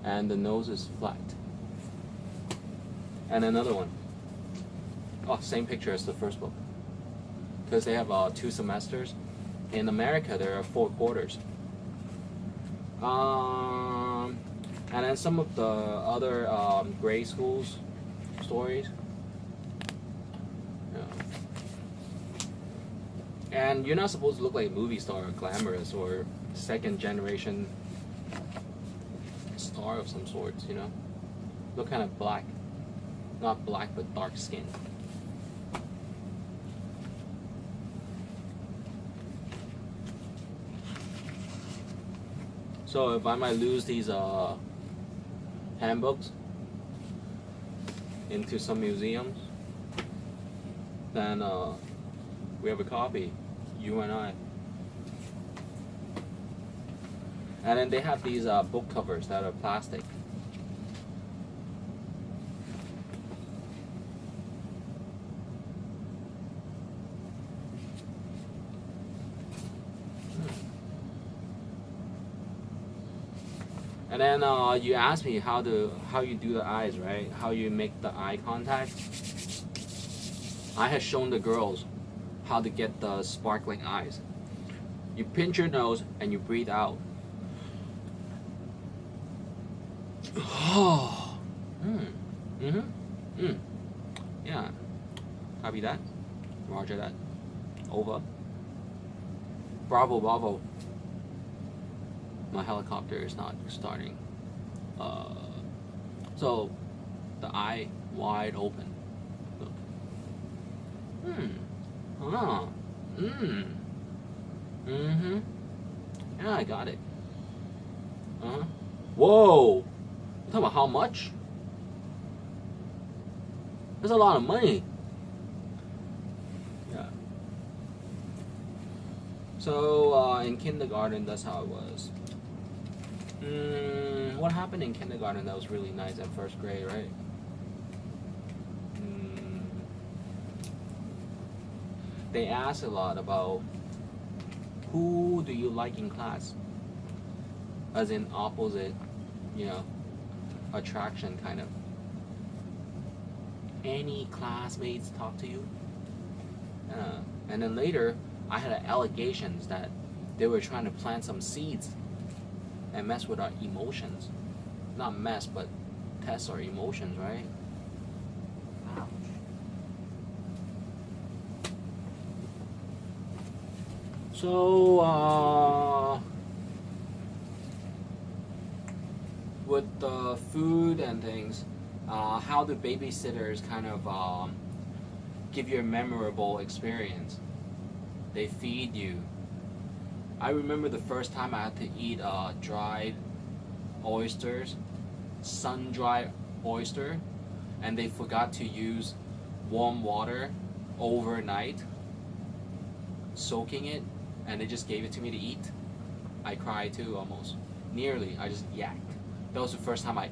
and the nose is flat. And another one. Oh, same picture as the first book. Because they have 2 semesters. In America, there are 4 quarters. And then some of the other grade schools stories. Yeah. And you're not supposed to look like a movie star or glamorous or second generation star of some sorts, you know? Look kind of black. Not black, but dark skin. So if I might lose these handbooks into some museums, then we have a copy, you and I. And then they have these book covers that are plastic. And then you asked me how you do the eyes, right? How you make the eye contact. I have shown the girls how to get the sparkling eyes. You pinch your nose and you breathe out. Yeah. Copy that. Roger that. Over. Bravo, bravo. My helicopter is not starting. So the eye wide open. Look. Yeah, I got it. Whoa! You talking about how much? That's a lot of money. Yeah. So in kindergarten, that's how it was. What happened in kindergarten that was really nice at first grade, right? They asked a lot about who do you like in class, as in opposite, you know, attraction kind of. Any classmates talk to you? And then later, I had allegations that they were trying to plant some seeds and mess with our emotions. Not mess, but test our emotions, right? Ouch. So, with the food and things, how do babysitters kind of give you a memorable experience? They feed you. I remember the first time I had to eat dried oysters, sun-dried oyster, and they forgot to use warm water overnight, soaking it, and they just gave it to me to eat. I cried too, almost. Nearly, I just yacked. That was the first time I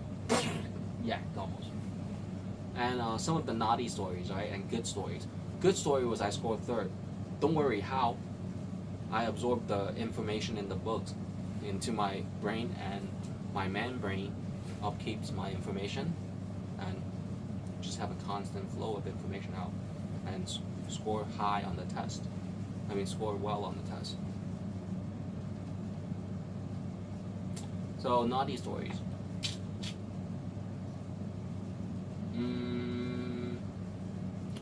yacked almost. And some of the naughty stories, right, and good stories. Good story was I scored 3rd. Don't worry how. I absorbed the information in the books into my brain, and my man brain upkeeps my information and just have a constant flow of information out and score high on the test. I mean, score well on the test. So, naughty stories.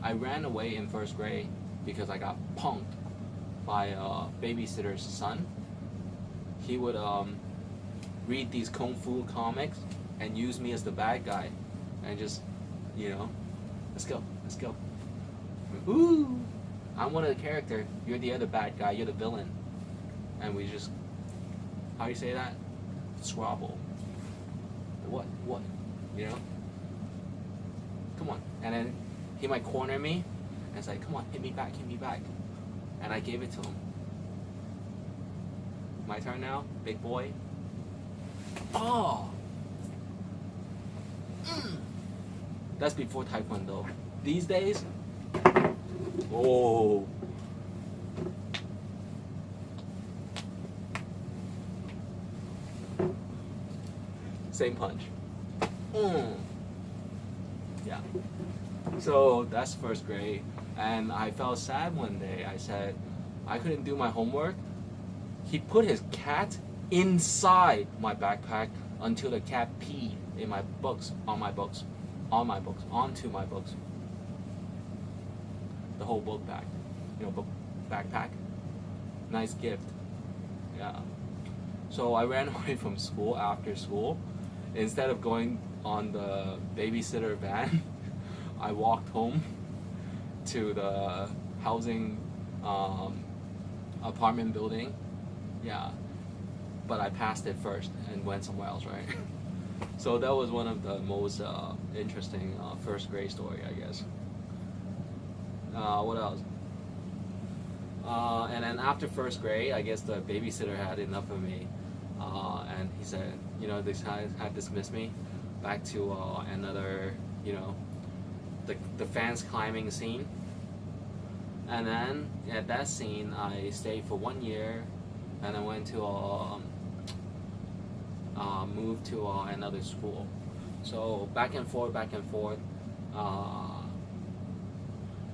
I ran away in 1st grade because I got punked by a babysitter's son. He would read these kung fu comics and use me as the bad guy, and just, you know, let's go. Ooh, I'm one of the characters. You're the other bad guy. You're the villain, and we just, how do you say that? Squabble. What? You know? Come on. And then he might corner me, and it's like, come on, hit me back. And I gave it to him. My turn now, big boy. Oh! That's before Taekwondo. These days, oh. same punch. Yeah. So that's first grade, and I felt sad one day. I said I couldn't do my homework. He put his cat inside my backpack until the cat peed in my books, onto my books. The whole book bag, book backpack. Nice gift. Yeah. So I ran away from school after school. Instead of going on the babysitter van, I walked home to the housing apartment building. Yeah. But I passed it first and went somewhere else, right? So that was one of the most interesting first grade story, I guess. What else? And then after first grade, I guess the babysitter had enough of me, and he said, this guy had dismissed me back to another, the fence climbing scene. And then at that scene, I stayed for 1 year, and I went to moved to another school. So back and forth.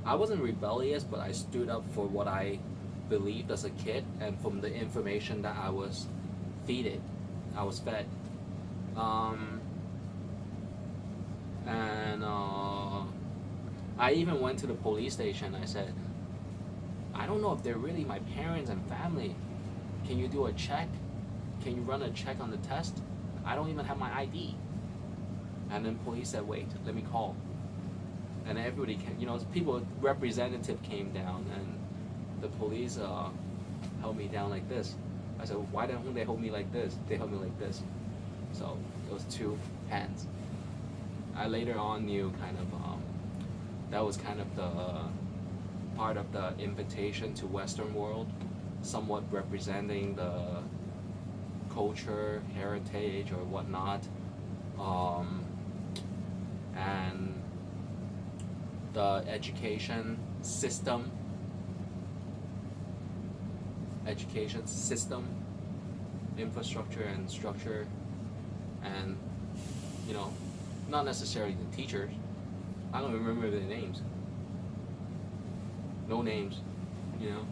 I wasn't rebellious, but I stood up for what I believed as a kid, and from the information that I was fed. And I even went to the police station. I said, I don't know if they're really my parents and family. Can you do a check? Can you run a check on the test? I don't even have my ID. And then police said, wait, let me call. And everybody came, people, representative came down, and the police held me down like this. I said, why don't they hold me like this? They held me like this. So it was two hands. I later on knew that was kind of the part of the invitation to Western world, somewhat representing the culture, heritage, or whatnot, and the education system, infrastructure and structure, and not necessarily the teachers. I don't remember their names. No names, Yeah.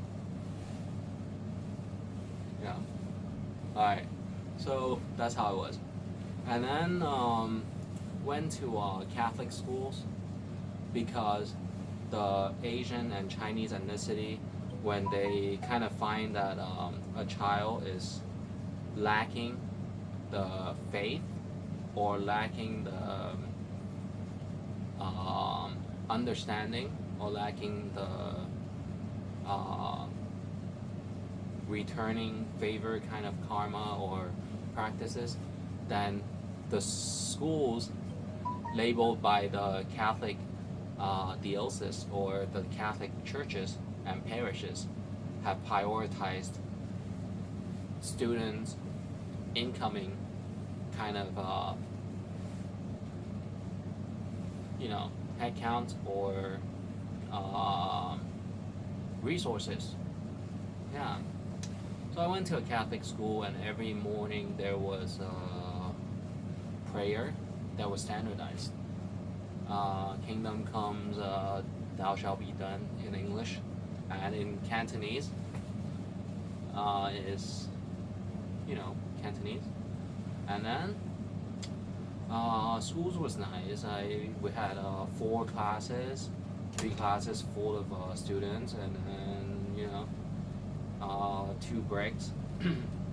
Alright. So that's how it was. And then went to Catholic schools, because the Asian and Chinese ethnicity, when they kind of find that a child is lacking the faith or lacking the understanding or lacking the returning favor kind of karma or practices, then the schools labeled by the Catholic diocese or the Catholic churches and parishes have prioritized students' incoming kind of head count or resources. Yeah. So I went to a Catholic school, and every morning there was a prayer that was standardized. Kingdom comes, thou shalt be done in English, and in Cantonese is Cantonese. And then schools was nice. We had 4 classes, 3 classes full of students, and then 2 breaks.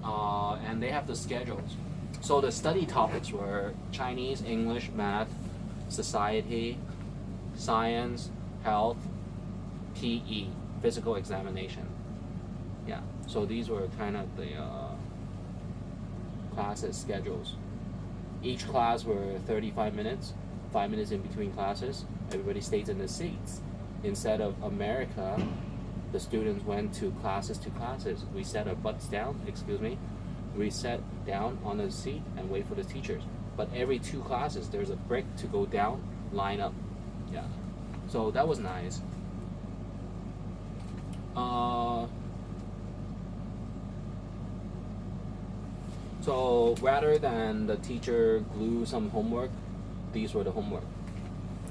And they have the schedules. So the study topics were Chinese, English, math, society, science, health, PE, physical examination. Yeah. So these were kind of the classes schedules. Each class were 35 minutes, 5 minutes in between classes. Everybody stays in the seats. Instead of America, the students went to classes. We sat our butts down, we sat down on the seat and wait for the teachers. But every 2 classes, there's a break to go down, line up. Yeah. So that was nice. So rather than the teacher glue some homework, these were the homework.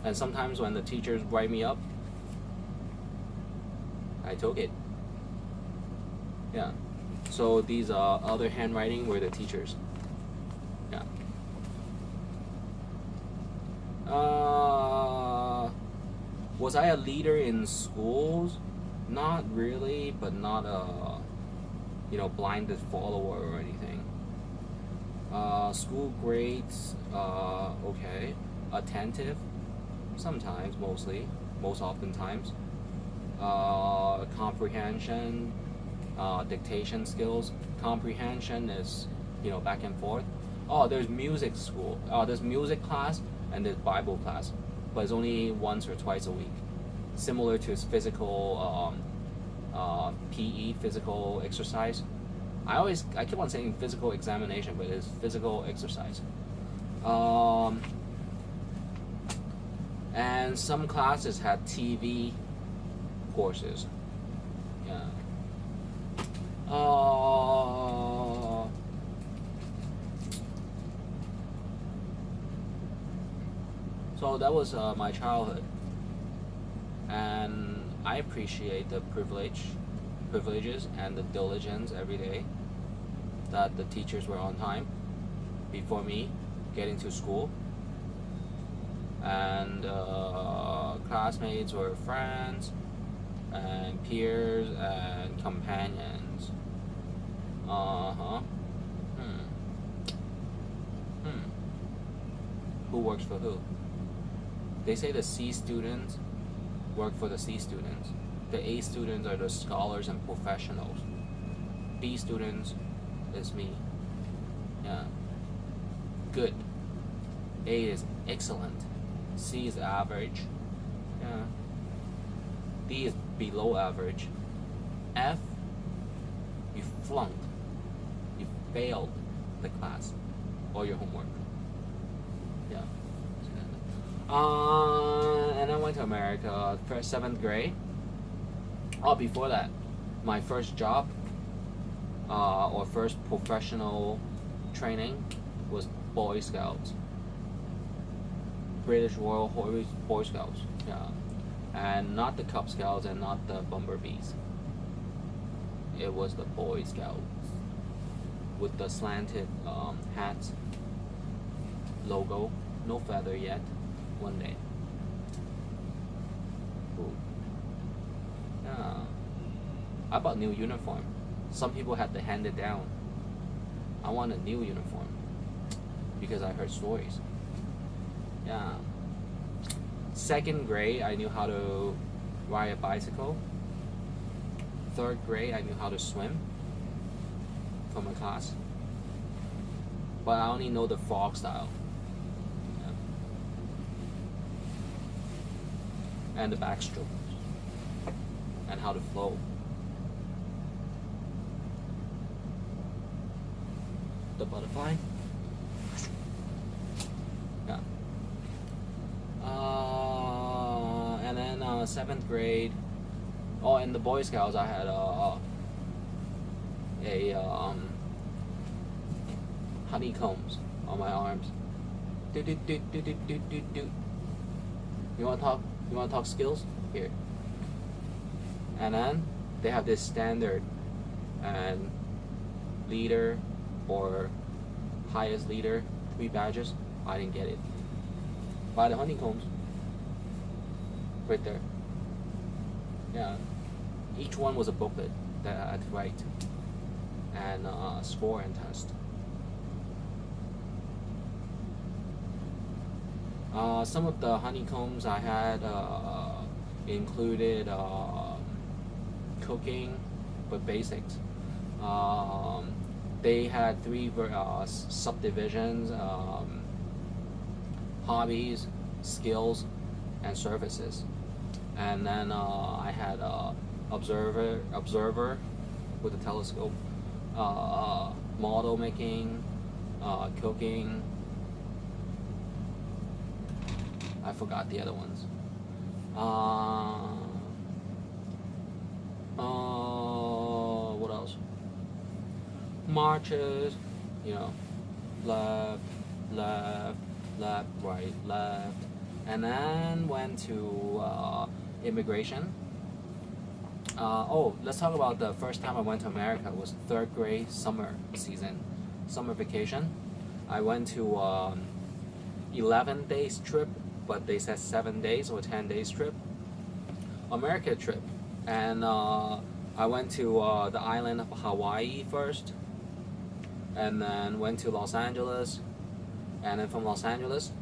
And sometimes when the teachers write me up, I took it. Yeah. So these other handwriting were the teachers. Yeah. Was I a leader in schools? Not really, but not a blinded follower or anything. School grades, okay. Attentive, sometimes, mostly, most oftentimes. Comprehension, dictation skills. Comprehension is, back and forth. Oh, there's music school. There's music class and there's Bible class, but it's only once or twice a week. Similar to physical, PE, physical exercise. I keep on saying physical examination, but it's physical exercise. And some classes had TV courses. Yeah. So that was my childhood, and I appreciate the privileges and the diligence every day that the teachers were on time before me getting to school, and classmates were friends and peers and companions. Who works for who? They say the C students work for the C students. The A students are the scholars and professionals. B students is me. Yeah. Good. A is excellent. C is average. Yeah. D is below average. F, you flunked. You failed the class or your homework. Yeah. And I went to America first 7th grade. Oh, before that, my first job or first professional training was Boy Scouts. British Royal Boy Scouts. Yeah. And not the Cub Scouts and not the Bumblebees. It was the Boy Scouts with the slanted hats, logo, no feather yet. One day. Ooh. Yeah. I bought new uniform. Some people had to hand it down. I want a new uniform because I heard stories. Yeah. 2nd grade, I knew how to ride a bicycle. 3rd grade, I knew how to swim from a class. But I only know the frog style. Yeah. And the backstroke. And how to flow. The butterfly. Yeah. And then 7th grade. Oh, in the Boy Scouts, I had honeycombs on my arms. Do do do do do do do do. You want to talk? You want to talk skills? Here. And then they have this standard and leader or highest leader, 3 badges. I didn't get it. By the honeycombs. Right there. Yeah. Each one was a booklet that I had to write and score and test. Some of the honeycombs I had included cooking, but basics. They had 3 subdivisions: hobbies, skills, and services. And then I had observer with a telescope, model making, cooking. I forgot the other ones. What else? Marches, you know, left, left, left, right, left, and then went to immigration. Let's talk about the first time I went to America. It was third grade summer season, summer vacation. I went to 11 days trip, but they said 7 days or 10 days trip, America trip, and I went to the island of Hawaii first, and then went to Los Angeles, and then from Los Angeles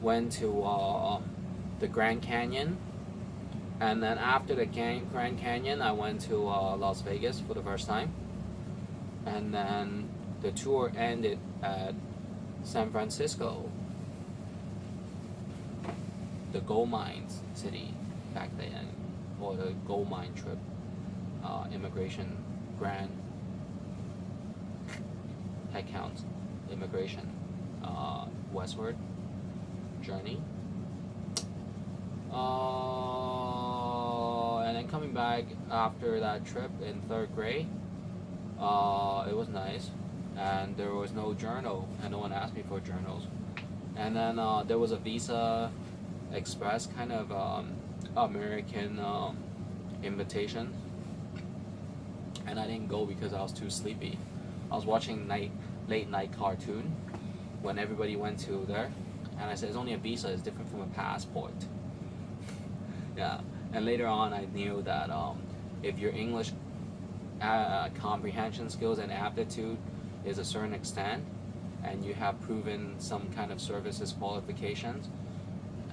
went to the Grand Canyon, and then after the Grand Canyon I went to Las Vegas for the first time, and then the tour ended at San Francisco, the gold mines city back then, or the gold mine trip, immigration, grand head count, immigration, westward journey. And then coming back after that trip in third grade, it was nice, and there was no journal, and no one asked me for journals. And then there was a Visa Express kind of American invitation, and I didn't go because I was too sleepy. I was watching late night cartoon when everybody went to there, and I said it's only a visa, it's different from a passport. Yeah, and later on I knew that if your English comprehension skills and aptitude is a certain extent, and you have proven some kind of services qualifications,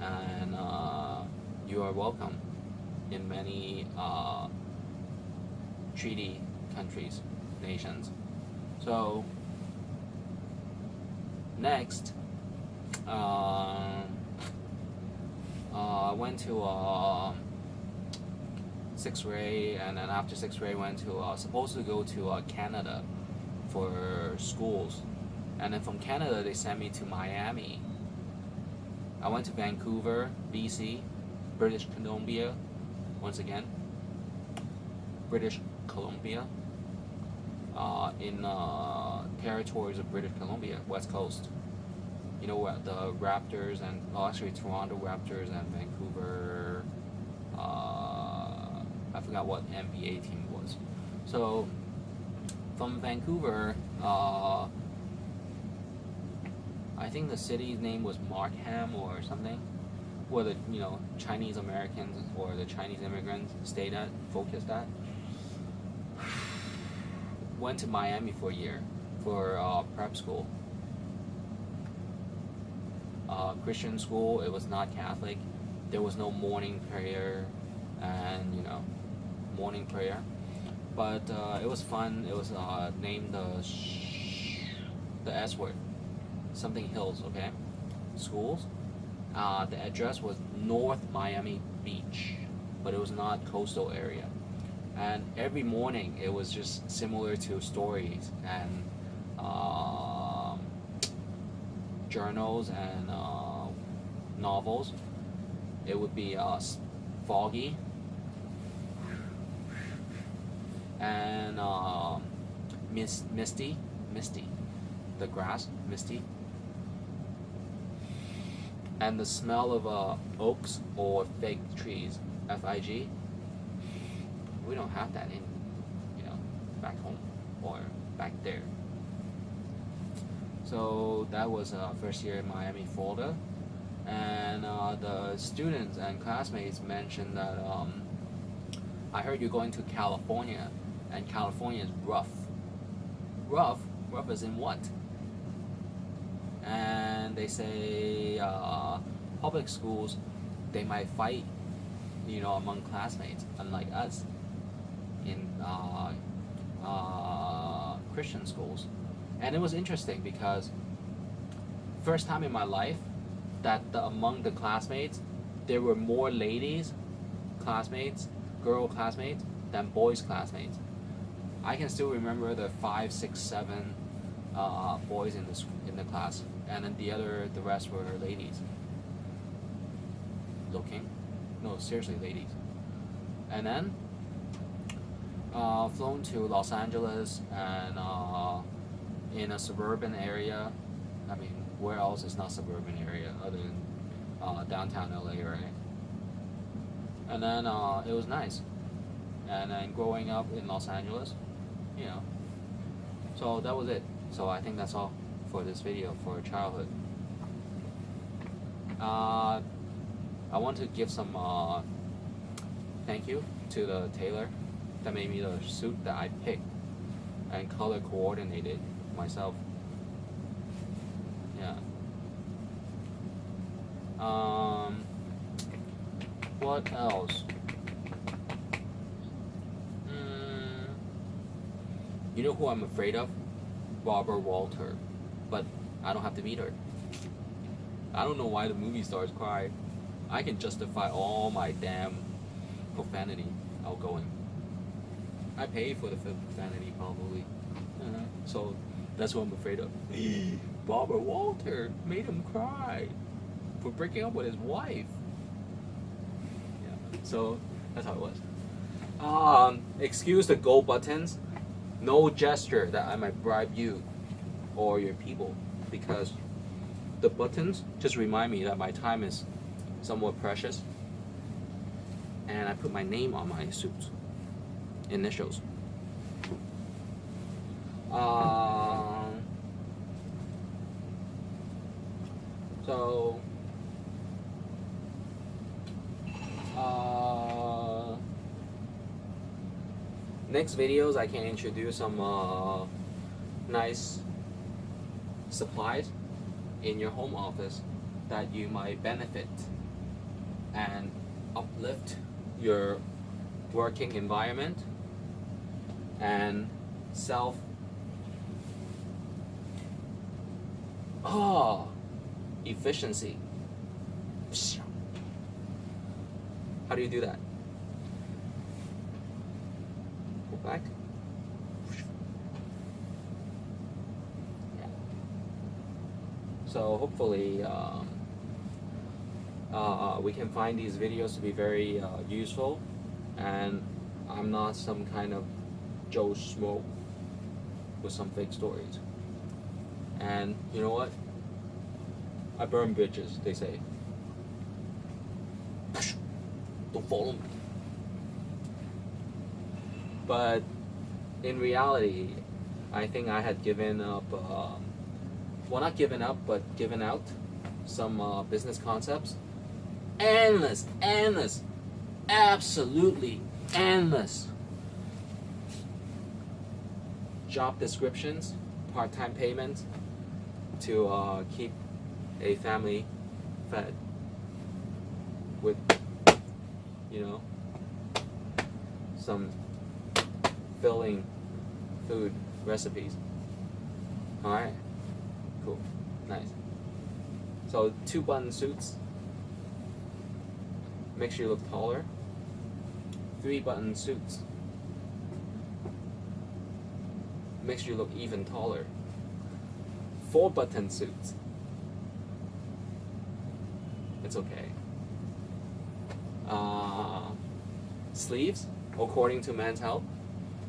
and you are welcome in many treaty countries, nations. So next, I went to sixth grade, and then after sixth grade went to supposed to go to Canada for schools, and then from Canada they sent me to Miami. I went to Vancouver, BC, British Columbia, once again, British Columbia, in territories of British Columbia, West Coast. You know what, the Raptors and actually Toronto Raptors and Vancouver, I forgot what NBA team was. So from Vancouver, I think the city's name was Markham or something, where the Chinese Americans or the Chinese immigrants stayed at, focused at. Went to Miami for a year for prep school. Christian school. It was not Catholic. There was no morning prayer, and morning prayer, but it was fun. It was named the S word, something Hills. Okay, schools. The address was North Miami Beach, but it was not coastal area. And every morning it was just similar to stories and journals and novels. It would be foggy and misty, the grass misty, and the smell of oaks or fig trees, FIG. We don't have that in back home or back there. So that was first year in Miami, Florida, and the students and classmates mentioned that I heard you're going to California, and California is rough. Rough as in what? And they say public schools, they might fight, among classmates, unlike us in Christian schools. And it was interesting because first time in my life that among the classmates there were more ladies classmates, girl classmates, than boys classmates. I can still remember the 5, 6, 7 boys in the class, and then the rest were ladies. Looking, no, seriously, ladies. And then flown to Los Angeles, and in a suburban area. I mean, where else is not suburban area other than downtown LA, right? And then it was nice. And then growing up in Los Angeles, you know. So that was it. So I think that's all for this video for childhood. I want to give some thank you to the tailor that made me the suit that I picked and color coordinated myself. Yeah. What else? You know who I'm afraid of? Barbara Walter. But I don't have to meet her. I don't know why the movie stars cry. I can justify all my damn profanity outgoing. I pay for the profanity probably. So that's what I'm afraid of. Barbara Walter made him cry for breaking up with his wife. Yeah. So that's how it was. Excuse the gold buttons. No gesture that I might bribe you or your people, because the buttons just remind me that my time is somewhat precious, and I put my name on my suits, initials. So next videos I can introduce some nice supplies in your home office that you might benefit and uplift your working environment and self efficiency. How do you do that? Go back. Yeah. So hopefully we can find these videos to be very useful, and I'm not some kind of Joe Schmo with some fake stories. And you know what? I burn bridges, they say. Don't follow me. But in reality, I think I had given up, well, not given up, but given out some business concepts. Endless, absolutely endless job descriptions, part-time payments to keep a family fed with, you know, some filling food recipes. Alright, cool, nice. So 2-button suits makes you look taller. 3-button suits makes you look even taller. 4-button suits, it's okay. Sleeves, according to Men's Health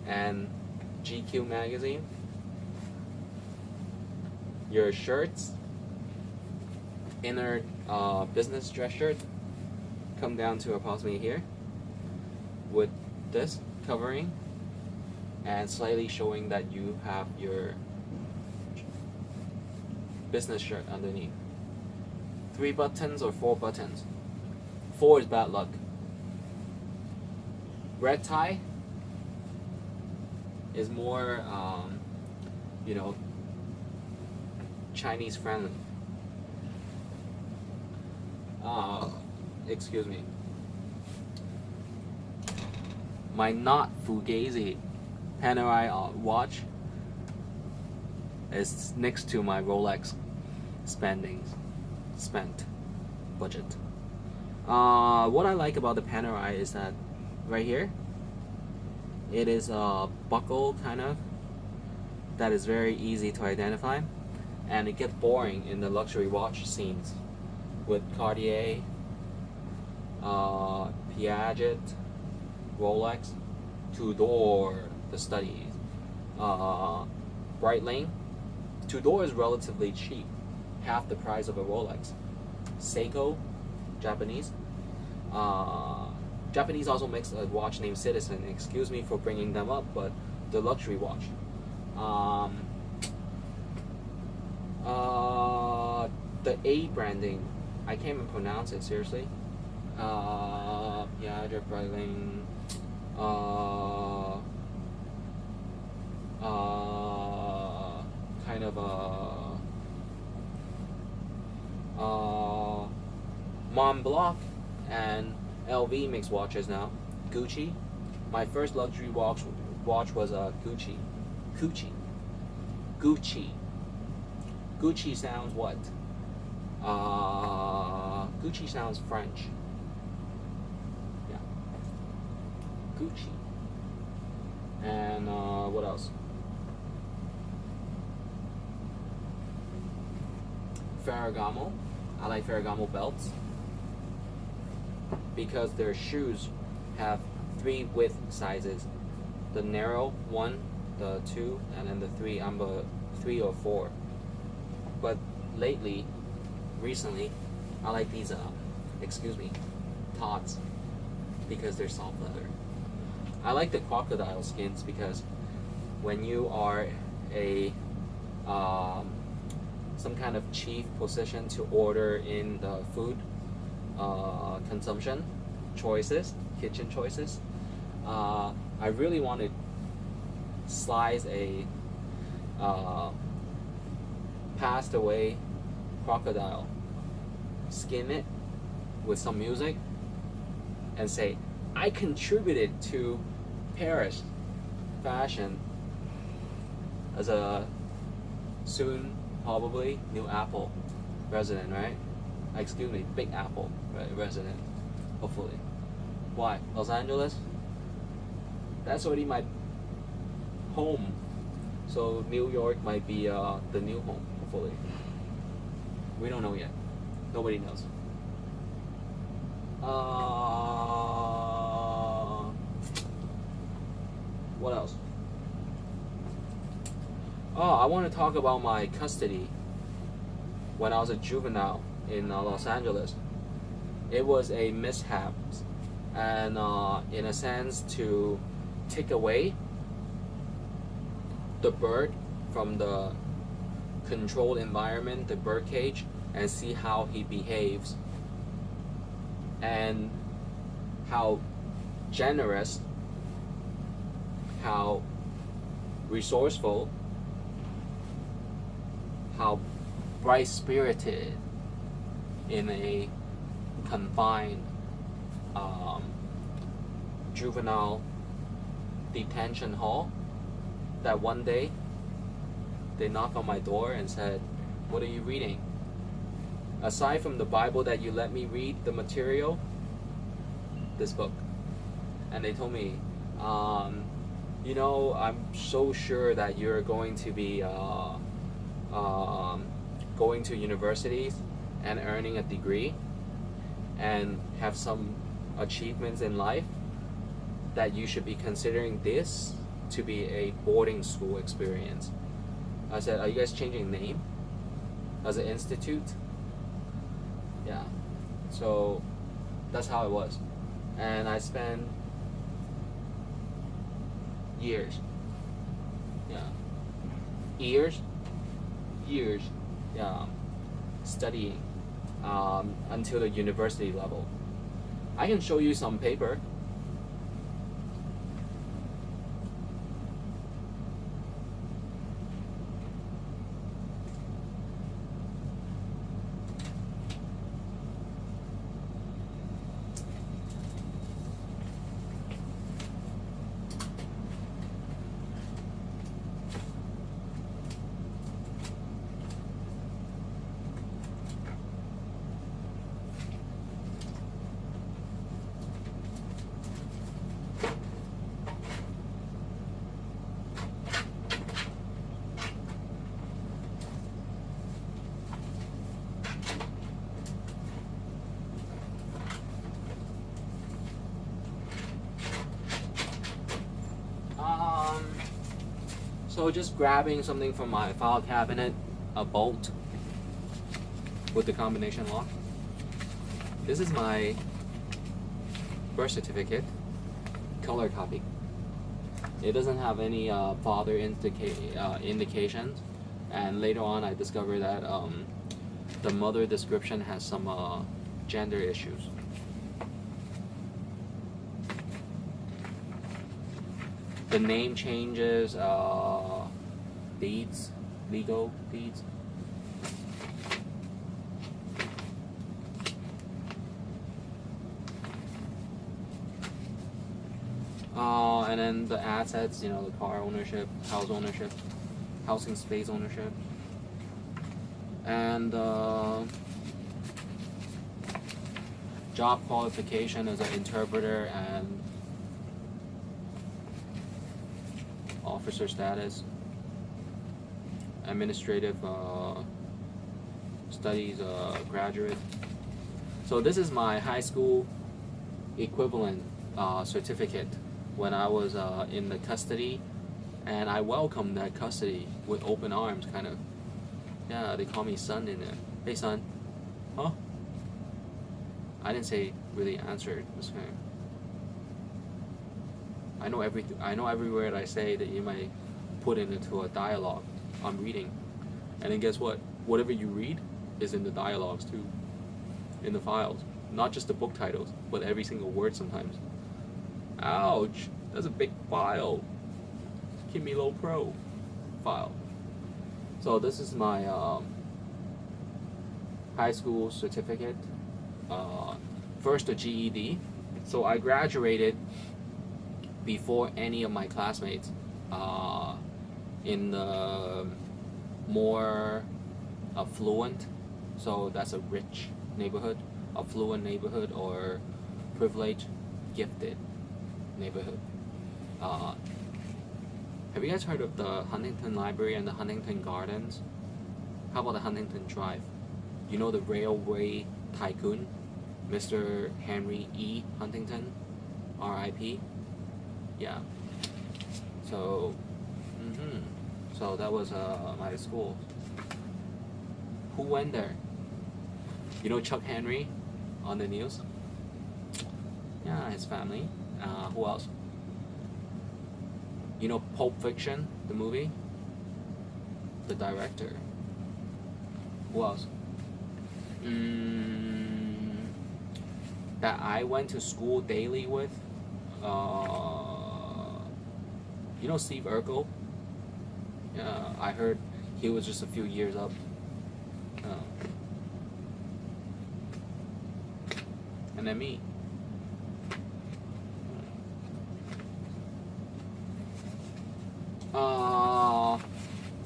and GQ magazine. Your shirts, inner business dress shirt, come down to approximately here with this covering and slightly showing that you have your business shirt underneath. 3 buttons or 4 buttons. 4 is bad luck. Red tie is more, you know, Chinese friendly. Excuse me. My not Fugazi Panerai watch is next to my Rolex spent budget. What I like about the Panerai is that right here, it is a buckle kind of that is very easy to identify, and it gets boring in the luxury watch scenes with Cartier, Piaget, Rolex, Tudor, the studies, Breitling, Two-door is relatively cheap, half the price of a Rolex. Seiko, Japanese. Japanese also makes a watch named Citizen. Excuse me for bringing them up, but the luxury watch. The A branding, I can't even pronounce it seriously. Yeah, they're branding. Kind of Montblanc and LV makes watches now. Gucci. My first luxury watch was Gucci. Gucci sounds what? Gucci sounds French. Yeah. Gucci. And what else? Ferragamo. I like Ferragamo belts because their shoes have 3 width sizes. The narrow 1, the 2, and then the 3. I'm a 3 or 4. But recently, I like these, Tots, because they're soft leather. I like the crocodile skins because when you are a some kind of chief position to order in the food consumption choices, kitchen choices, I really want to slice a passed away crocodile, skin it with some music, and say, I contributed to Paris fashion as a soon probably new Apple resident, right? Excuse me, Big Apple resident, hopefully. Why? Los Angeles? That's already my home. So New York might be the new home, hopefully. We don't know yet. Nobody knows. What else? Oh, I want to talk about my custody when I was a juvenile in Los Angeles. It was a mishap, and in a sense, to take away the bird from the controlled environment, the bird cage, and see how he behaves and how generous, how resourceful, how bright-spirited in a confined juvenile detention hall, that one day they knocked on my door and said, what are you reading? Aside from the Bible that you let me read the material, this book. And they told me, you know, I'm so sure that you're going to be going to universities and earning a degree and have some achievements in life, that you should be considering this to be a boarding school experience. I said, are you guys changing name as an institute? Yeah. So that's how it was. And I spent years. Yeah. Years, yeah, studying until the university level. I can show you some paper. So just grabbing something from my file cabinet, a bolt with the combination lock. This is my birth certificate, color copy. It doesn't have any father indications, and later on I discovered that the mother description has some gender issues. The name changes, deeds, legal deeds. And then the assets, you know, the car ownership, house ownership, housing space ownership, and job qualification as an interpreter and officer status, administrative studies graduate. So this is my high school equivalent certificate when I was in the custody, and I welcomed that custody with open arms, kind of. Yeah, they call me son in there. Hey son. Huh? I didn't say really answered. This kind of, I know every word I say that you might put it into a dialogue I'm reading. And then guess what? Whatever you read is in the dialogues too. In the files. Not just the book titles, but every single word sometimes. Ouch! That's a big file. Kimi Low Pro file. So this is my high school certificate. First the GED. So I graduated before any of my classmates in the more affluent, so that's a rich neighborhood, affluent neighborhood, or privileged, gifted neighborhood. Have you guys heard of the Huntington Library and the Huntington Gardens? How about the Huntington Drive? You know the railway tycoon, Mr. Henry E. Huntington, R.I.P. Yeah. So, so that was my school. Who went there? You know Chuck Henry on the news? Yeah, his family. Who else? You know Pulp Fiction, the movie? The director. Who else? That I went to school daily with. You know Steve Urkel? Yeah, I heard he was just a few years up. And then me.